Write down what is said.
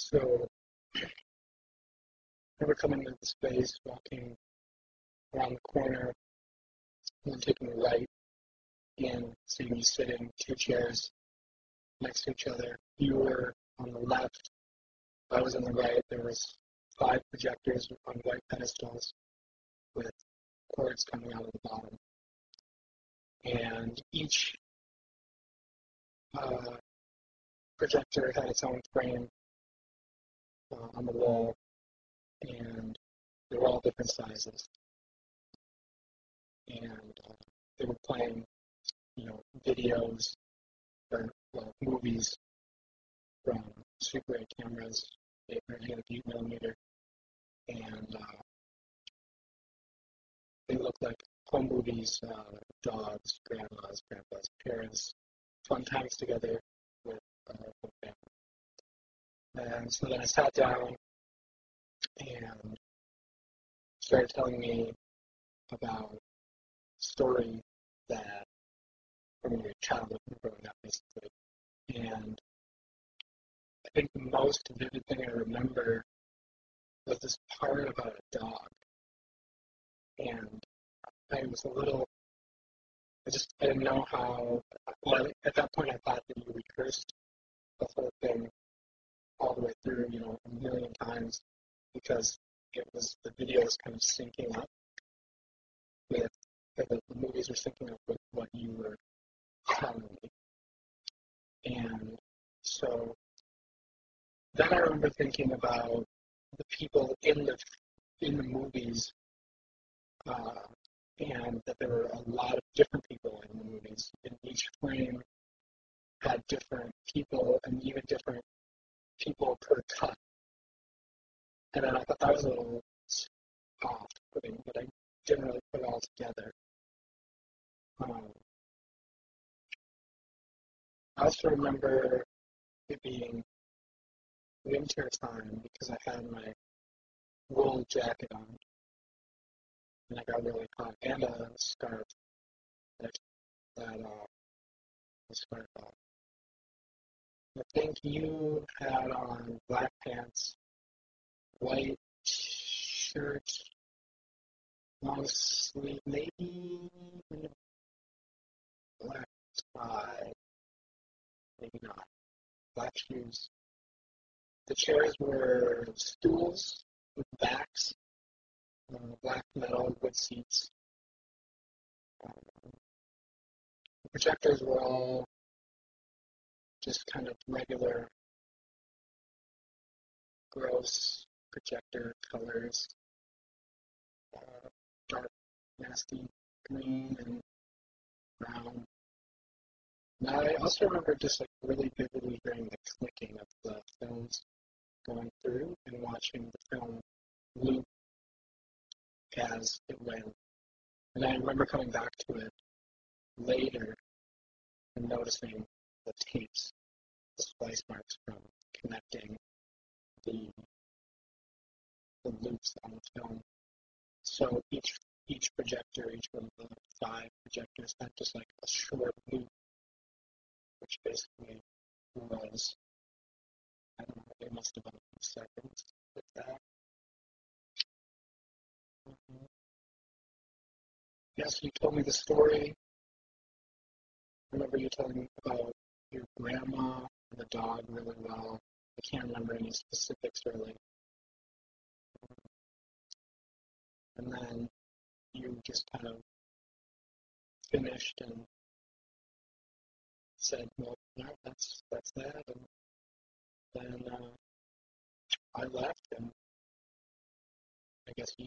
So we were coming into the space, walking around the corner, and then taking a right in, so you sit in two chairs next to each other. You were on the left, I was on the right. There was 5 projectors on white pedestals with cords coming out of the bottom. And each projector had its own frame on the wall, and they were all different sizes. And they were playing, videos or movies from Super 8 cameras, 8 millimeter, and they looked like home movies, dogs, grandmas, grandpas, parents, fun times together with the family. And so then I sat down and started telling me about a story that from your childhood growing up, basically. And I think the most vivid thing I remember was this part about a dog. And I was a little, I didn't know how, well, at that point I thought that you rehearsed the whole thing all the way through, a million times, because the video was kind of syncing up with, the movies were syncing up with what you were telling me. And so then I remember thinking about the people in the movies, and that there were a lot of different people in the movies. And each frame had different people, and even different people per cut. And then I thought that was a little off-putting, but I didn't really put it all together. I also remember it being winter time because I had my wool jacket on, and I got really hot, and a scarf that was scarf off. I think you had on black pants, white shirt, long sleeve, maybe black tie, maybe not. Black shoes. The chairs were stools with backs, black metal wood seats. The projectors were all just kind of regular, gross projector colors, dark, nasty green and brown. And I also remember just really vividly hearing the clicking of the films going through and watching the film loop as it went. And I remember coming back to it later and noticing the tapes, the splice marks from connecting the loops on the film. So each projector, each one of the 5 projectors had just like a short loop, which basically was, I don't know, it must have been a few seconds with that. Yes, you told me the story. I remember you telling me about your grandma and the dog really well. I can't remember any specifics really. And then you just kind of finished and said, well, no, that's that. And then I left, and I guess you